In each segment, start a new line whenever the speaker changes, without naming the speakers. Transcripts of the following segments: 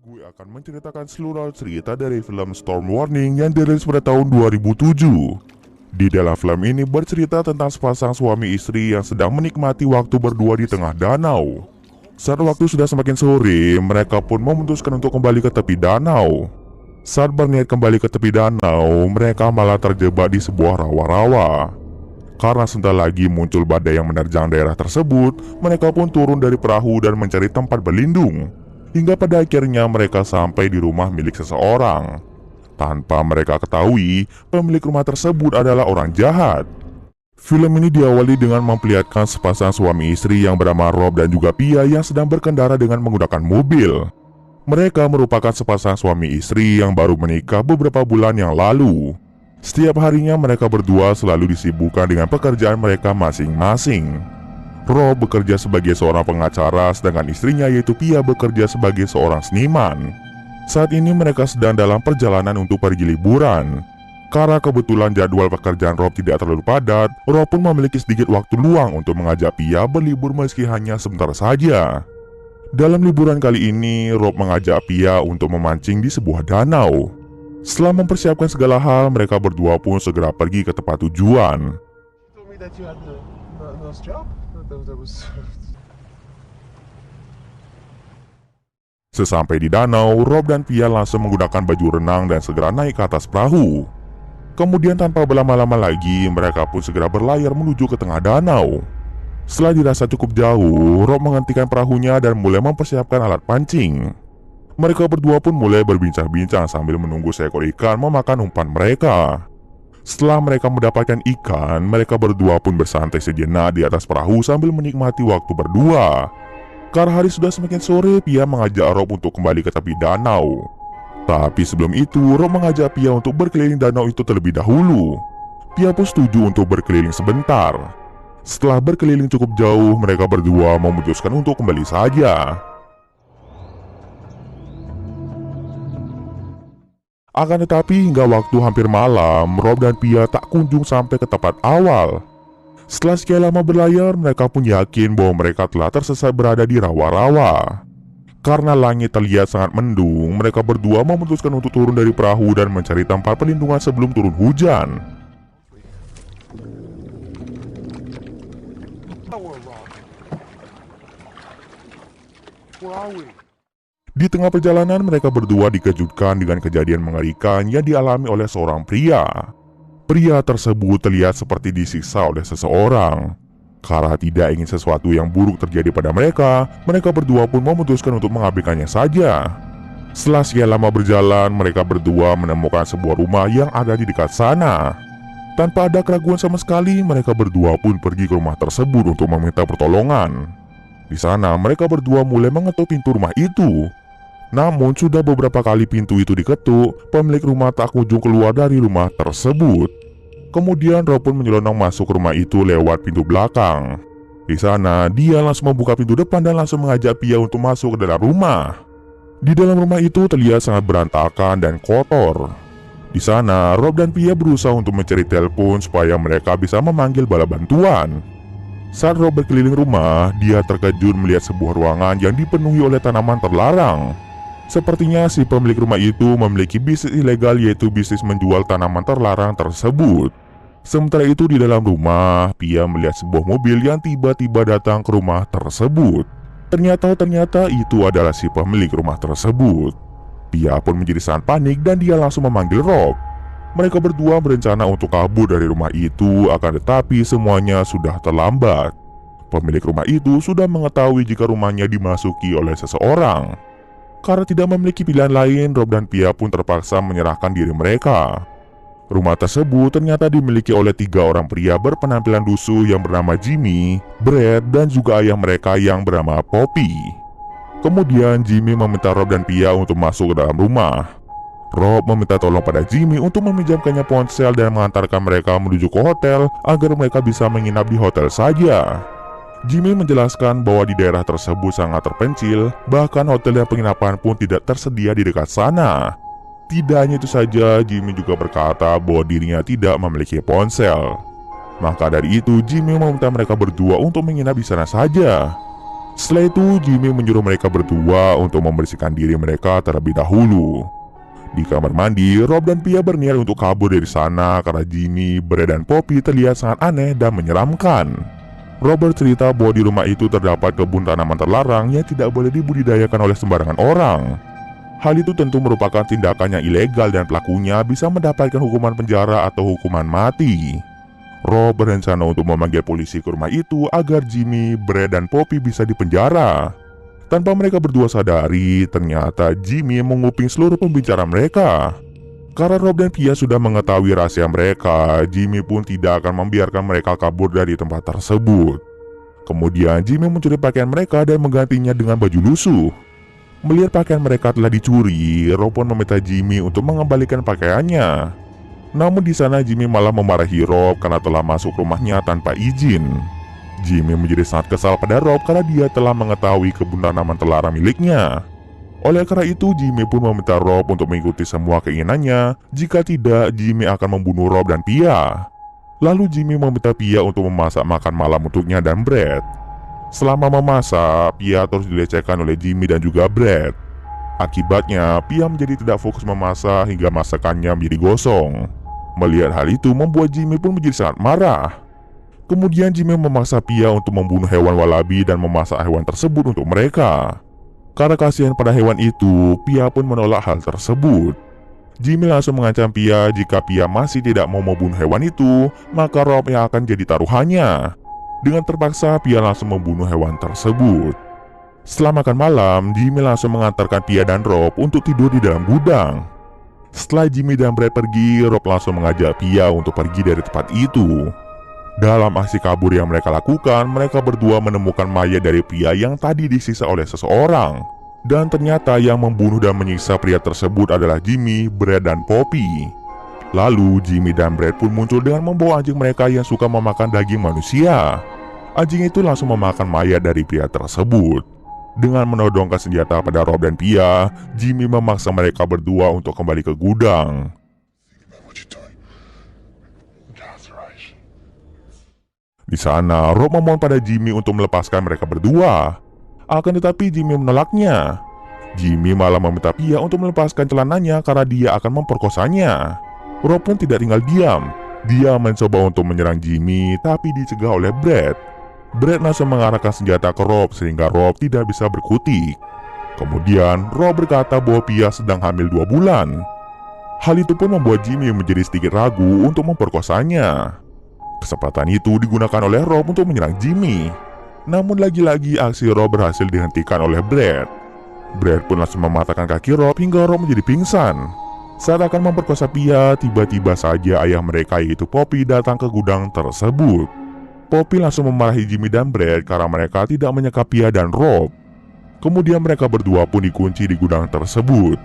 Gue akan menceritakan seluruh cerita dari film Storm Warning yang dirilis pada tahun 2007. Di dalam film ini bercerita tentang sepasang suami istri yang sedang menikmati waktu berdua di tengah danau. Saat waktu sudah semakin sore, mereka pun memutuskan untuk kembali ke tepi danau. Saat berniat kembali ke tepi danau, mereka malah terjebak di sebuah rawa-rawa. Karena sebentar lagi muncul badai yang menerjang daerah tersebut, mereka pun turun dari perahu dan mencari tempat berlindung. Hingga pada akhirnya mereka sampai di rumah milik seseorang. Tanpa mereka ketahui, pemilik rumah tersebut adalah orang jahat. Film ini diawali dengan memperlihatkan sepasang suami istri yang bernama Rob dan juga Pia yang sedang berkendara dengan menggunakan mobil. Mereka merupakan sepasang suami istri yang baru menikah beberapa bulan yang lalu. Setiap harinya mereka berdua selalu disibukkan dengan pekerjaan mereka masing-masing. Rob bekerja sebagai seorang pengacara, sedangkan istrinya yaitu Pia bekerja sebagai seorang seniman. Saat ini mereka sedang dalam perjalanan untuk pergi liburan. Karena kebetulan jadwal pekerjaan Rob tidak terlalu padat, Rob pun memiliki sedikit waktu luang untuk mengajak Pia berlibur meski hanya sebentar saja. Dalam liburan kali ini, Rob mengajak Pia untuk memancing di sebuah danau. Setelah mempersiapkan segala hal, mereka berdua pun segera pergi ke tempat tujuan. Sesampai di danau, Rob dan Pia langsung menggunakan baju renang dan segera naik ke atas perahu. Kemudian tanpa berlama-lama lagi, mereka pun segera berlayar menuju ke tengah danau. Setelah dirasa cukup jauh, Rob menghentikan perahunya dan mulai mempersiapkan alat pancing. Mereka berdua pun mulai berbincang-bincang sambil menunggu seekor ikan memakan umpan mereka. Setelah mereka mendapatkan ikan, mereka berdua pun bersantai sejenak di atas perahu sambil menikmati waktu berdua. Karena hari sudah semakin sore, Pia mengajak Rob untuk kembali ke tepi danau. Tapi sebelum itu, Rob mengajak Pia untuk berkeliling danau itu terlebih dahulu. Pia pun setuju untuk berkeliling sebentar. Setelah berkeliling cukup jauh, mereka berdua memutuskan untuk kembali saja. Akan tetapi hingga waktu hampir malam, Rob dan Pia tak kunjung sampai ke tempat awal. Setelah sekian lama berlayar, mereka pun yakin bahwa mereka telah tersesat berada di rawa-rawa. Karena langit terlihat sangat mendung, mereka berdua memutuskan untuk turun dari perahu dan mencari tempat perlindungan sebelum turun hujan. Di tengah perjalanan, mereka berdua dikejutkan dengan kejadian mengerikan yang dialami oleh seorang pria. Pria tersebut terlihat seperti disiksa oleh seseorang. Karena tidak ingin sesuatu yang buruk terjadi pada mereka, mereka berdua pun memutuskan untuk mengabaikannya saja. Setelah sekian lama berjalan, mereka berdua menemukan sebuah rumah yang ada di dekat sana. Tanpa ada keraguan sama sekali, mereka berdua pun pergi ke rumah tersebut untuk meminta pertolongan. Di sana, mereka berdua mulai mengetuk pintu rumah itu. Namun sudah beberapa kali pintu itu diketuk, pemilik rumah tak kunjung keluar dari rumah tersebut. Kemudian Rob pun menyelonong masuk ke rumah itu lewat pintu belakang. Di sana, dia langsung membuka pintu depan dan langsung mengajak Pia untuk masuk ke dalam rumah. Di dalam rumah itu terlihat sangat berantakan dan kotor. Di sana, Rob dan Pia berusaha untuk mencari telepon supaya mereka bisa memanggil bala bantuan. Saat Rob berkeliling rumah, dia terkejut melihat sebuah ruangan yang dipenuhi oleh tanaman terlarang. Sepertinya si pemilik rumah itu memiliki bisnis ilegal, yaitu bisnis menjual tanaman terlarang tersebut. Sementara itu di dalam rumah, Pia melihat sebuah mobil yang tiba-tiba datang ke rumah tersebut. Ternyata itu adalah si pemilik rumah tersebut. Pia pun menjadi sangat panik dan dia langsung memanggil Rob. Mereka berdua berencana untuk kabur dari rumah itu, akan tetapi semuanya sudah terlambat. Pemilik rumah itu sudah mengetahui jika rumahnya dimasuki oleh seseorang. Karena tidak memiliki pilihan lain, Rob dan Pia pun terpaksa menyerahkan diri mereka. Rumah tersebut ternyata dimiliki oleh 3 orang pria berpenampilan lusuh yang bernama Jimmy, Brad, dan juga ayah mereka yang bernama Poppy. Kemudian Jimmy meminta Rob dan Pia untuk masuk ke dalam rumah. Rob meminta tolong pada Jimmy untuk meminjamkannya ponsel dan mengantarkan mereka menuju ke hotel agar mereka bisa menginap di hotel saja. Jimmy menjelaskan bahwa di daerah tersebut sangat terpencil, bahkan hotel dan penginapan pun tidak tersedia di dekat sana. Tidak hanya itu saja, Jimmy juga berkata bahwa dirinya tidak memiliki ponsel. Maka dari itu, Jimmy meminta mereka berdua untuk menginap di sana saja. Setelah itu, Jimmy menyuruh mereka berdua untuk membersihkan diri mereka terlebih dahulu. Di kamar mandi, Rob dan Pia berniat untuk kabur dari sana karena Jimmy, Brad, dan Poppy terlihat sangat aneh dan menyeramkan. Rob bercerita bahwa di rumah itu terdapat kebun tanaman terlarang yang tidak boleh dibudidayakan oleh sembarangan orang. Hal itu tentu merupakan tindakan yang ilegal dan pelakunya bisa mendapatkan hukuman penjara atau hukuman mati. Rob berencana untuk memanggil polisi ke rumah itu agar Jimmy, Brad, dan Poppy bisa dipenjara. Tanpa mereka berdua sadari, ternyata Jimmy menguping seluruh pembicaraan mereka. Karena Rob dan Pia sudah mengetahui rahasia mereka, Jimmy pun tidak akan membiarkan mereka kabur dari tempat tersebut. Kemudian Jimmy mencuri pakaian mereka dan menggantinya dengan baju lusuh. Melihat pakaian mereka telah dicuri, Rob pun meminta Jimmy untuk mengembalikan pakaiannya. Namun di sana Jimmy malah memarahi Rob karena telah masuk rumahnya tanpa izin. Jimmy menjadi sangat kesal pada Rob karena dia telah mengetahui kebun tanaman terlarang miliknya. Oleh karena itu, Jimmy pun meminta Rob untuk mengikuti semua keinginannya. Jika tidak, Jimmy akan membunuh Rob dan Pia. Lalu Jimmy meminta Pia untuk memasak makan malam untuknya dan Brad. Selama memasak, Pia terus dilecehkan oleh Jimmy dan juga Brad. Akibatnya, Pia menjadi tidak fokus memasak hingga masakannya menjadi gosong. Melihat hal itu membuat Jimmy pun menjadi sangat marah. Kemudian Jimmy memaksa Pia untuk membunuh hewan walabi dan memasak hewan tersebut untuk mereka. Karena kasihan pada hewan itu, Pia pun menolak hal tersebut. Jimmy langsung mengancam Pia jika Pia masih tidak mau membunuh hewan itu, maka Rob yang akan jadi taruhannya. Dengan terpaksa, Pia langsung membunuh hewan tersebut. Setelah makan malam, Jimmy langsung mengantarkan Pia dan Rob untuk tidur di dalam gudang. Setelah Jimmy dan Brad pergi, Rob langsung mengajak Pia untuk pergi dari tempat itu. Dalam aksi kabur yang mereka lakukan, mereka berdua menemukan mayat dari pria yang tadi disisa oleh seseorang. Dan ternyata yang membunuh dan menyiksa pria tersebut adalah Jimmy, Brad, dan Poppy. Lalu Jimmy dan Brad pun muncul dengan membawa anjing mereka yang suka memakan daging manusia. Anjing itu langsung memakan mayat dari pria tersebut. Dengan menodongkan senjata pada Rob dan Pia, Jimmy memaksa mereka berdua untuk kembali ke gudang. Di sana, Rob memohon pada Jimmy untuk melepaskan mereka berdua. Akan tetapi Jimmy menolaknya. Jimmy malah meminta Pia untuk melepaskan celananya karena dia akan memperkosanya. Rob pun tidak tinggal diam. Dia mencoba untuk menyerang Jimmy, tapi dicegah oleh Brad. Brad langsung mengarahkan senjata ke Rob sehingga Rob tidak bisa berkutik. Kemudian Rob berkata bahwa Pia sedang hamil 2 bulan. Hal itu pun membuat Jimmy menjadi sedikit ragu untuk memperkosanya. Kesempatan itu digunakan oleh Rob untuk menyerang Jimmy. Namun lagi-lagi aksi Rob berhasil dihentikan oleh Brad. Brad pun langsung mematahkan kaki Rob hingga Rob menjadi pingsan. Saat akan memperkosa Pia, tiba-tiba saja ayah mereka yaitu Poppy datang ke gudang tersebut. Poppy langsung memarahi Jimmy dan Brad karena mereka tidak menyekap Pia dan Rob. Kemudian mereka berdua pun dikunci di gudang tersebut.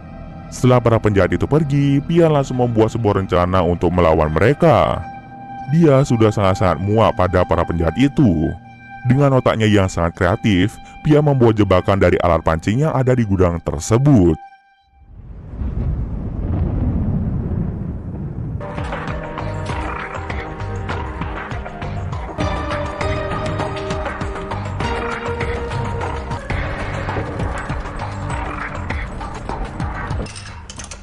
Setelah para penjahat itu pergi, Pia langsung membuat sebuah rencana untuk melawan mereka. Dia sudah sangat-sangat muak pada para penjahat itu. Dengan otaknya yang sangat kreatif, Pia membuat jebakan dari alat pancing yang ada di gudang tersebut.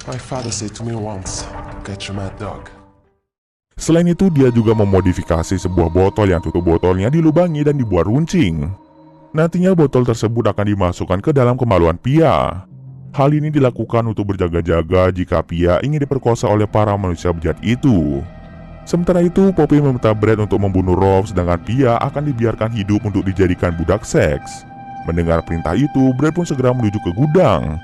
My father said to me once, "Get your mad dog."
Selain itu, dia juga memodifikasi sebuah botol yang tutup botolnya dilubangi dan dibuat runcing. Nantinya botol tersebut akan dimasukkan ke dalam kemaluan Pia. Hal ini dilakukan untuk berjaga-jaga jika Pia ingin diperkosa oleh para manusia bejat itu. Sementara itu, Poppy meminta Brad untuk membunuh Rob, sedangkan Pia akan dibiarkan hidup untuk dijadikan budak seks. Mendengar perintah itu, Brad pun segera menuju ke gudang.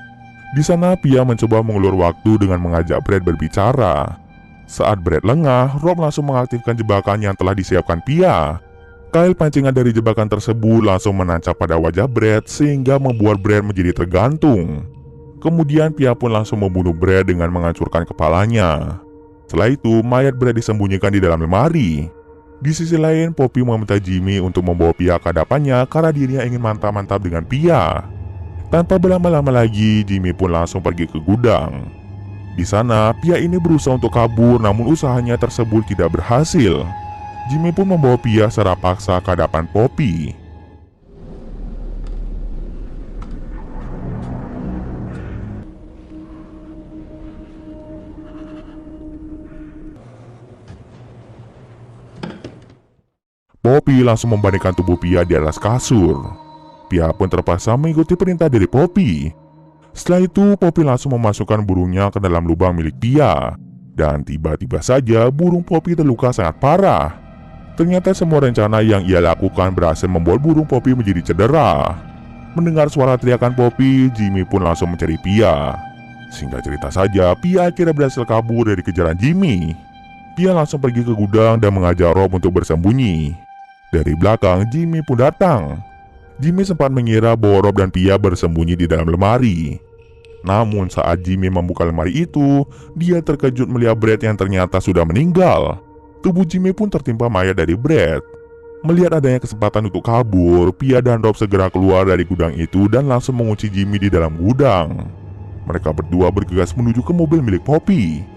Di sana, Pia mencoba mengulur waktu dengan mengajak Brad berbicara. Saat Brad lengah, Rob langsung mengaktifkan jebakan yang telah disiapkan Pia. Kail pancingan dari jebakan tersebut langsung menancap pada wajah Brad sehingga membuat Brad menjadi tergantung. Kemudian Pia pun langsung membunuh Brad dengan menghancurkan kepalanya. Setelah itu, mayat Brad disembunyikan di dalam lemari. Di sisi lain, Poppy meminta Jimmy untuk membawa Pia ke hadapannya karena dirinya ingin mantap-mantap dengan Pia. Tanpa berlama-lama lagi, Jimmy pun langsung pergi ke gudang. Di sana, Pia ini berusaha untuk kabur, namun usahanya tersebut tidak berhasil. Jimmy pun membawa Pia secara paksa ke hadapan Poppy. Poppy langsung membandingkan tubuh Pia di atas kasur. Pia pun terpaksa mengikuti perintah dari Poppy. Setelah itu, Poppy langsung memasukkan burungnya ke dalam lubang milik Pia. Dan tiba-tiba saja burung Poppy terluka sangat parah. Ternyata semua rencana yang ia lakukan berhasil membuat burung Poppy menjadi cedera. Mendengar suara teriakan Poppy, Jimmy pun langsung mencari Pia. Singkat cerita saja, Pia akhirnya berhasil kabur dari kejaran Jimmy. Pia langsung pergi ke gudang dan mengajak Rob untuk bersembunyi. Dari belakang, Jimmy pun datang. Jimmy sempat mengira bahwa Rob dan Pia bersembunyi di dalam lemari. Namun saat Jimmy membuka lemari itu, dia terkejut melihat Brad yang ternyata sudah meninggal. Tubuh Jimmy pun tertimpa mayat dari Brad. Melihat adanya kesempatan untuk kabur, Pia dan Rob segera keluar dari gudang itu dan langsung mengunci Jimmy di dalam gudang. Mereka berdua bergegas menuju ke mobil milik Poppy.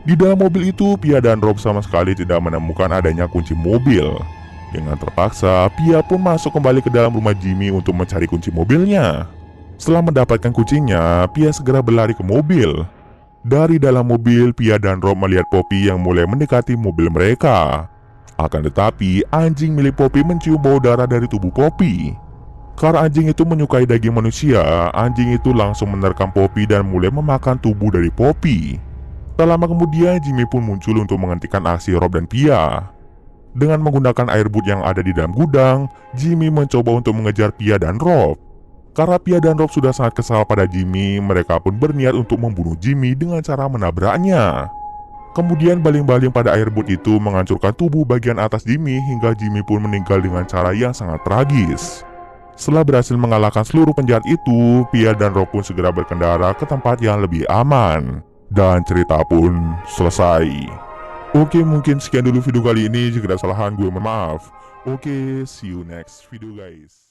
Di dalam mobil itu, Pia dan Rob sama sekali tidak menemukan adanya kunci mobil. Dengan terpaksa, Pia pun masuk kembali ke dalam rumah Jimmy untuk mencari kunci mobilnya. Setelah mendapatkan kuncinya, Pia segera berlari ke mobil. Dari dalam mobil, Pia dan Rob melihat Poppy yang mulai mendekati mobil mereka. Akan tetapi, anjing milik Poppy mencium bau darah dari tubuh Poppy. Karena anjing itu menyukai daging manusia, anjing itu langsung menerkam Poppy dan mulai memakan tubuh dari Poppy. Tak lama kemudian, Jimmy pun muncul untuk menghentikan aksi Rob dan Pia. Dengan menggunakan airboot yang ada di dalam gudang, Jimmy mencoba untuk mengejar Pia dan Rob. Karena Pia dan Rob sudah sangat kesal pada Jimmy, mereka pun berniat untuk membunuh Jimmy dengan cara menabraknya. Kemudian baling-baling pada airboot itu menghancurkan tubuh bagian atas Jimmy hingga Jimmy pun meninggal dengan cara yang sangat tragis. Setelah berhasil mengalahkan seluruh penjahat itu, Pia dan Rob pun segera berkendara ke tempat yang lebih aman. Dan cerita pun selesai. Oke, mungkin sekian dulu video kali ini. Jika ada kesalahan, gue mohon maaf. Oke, see you next video guys.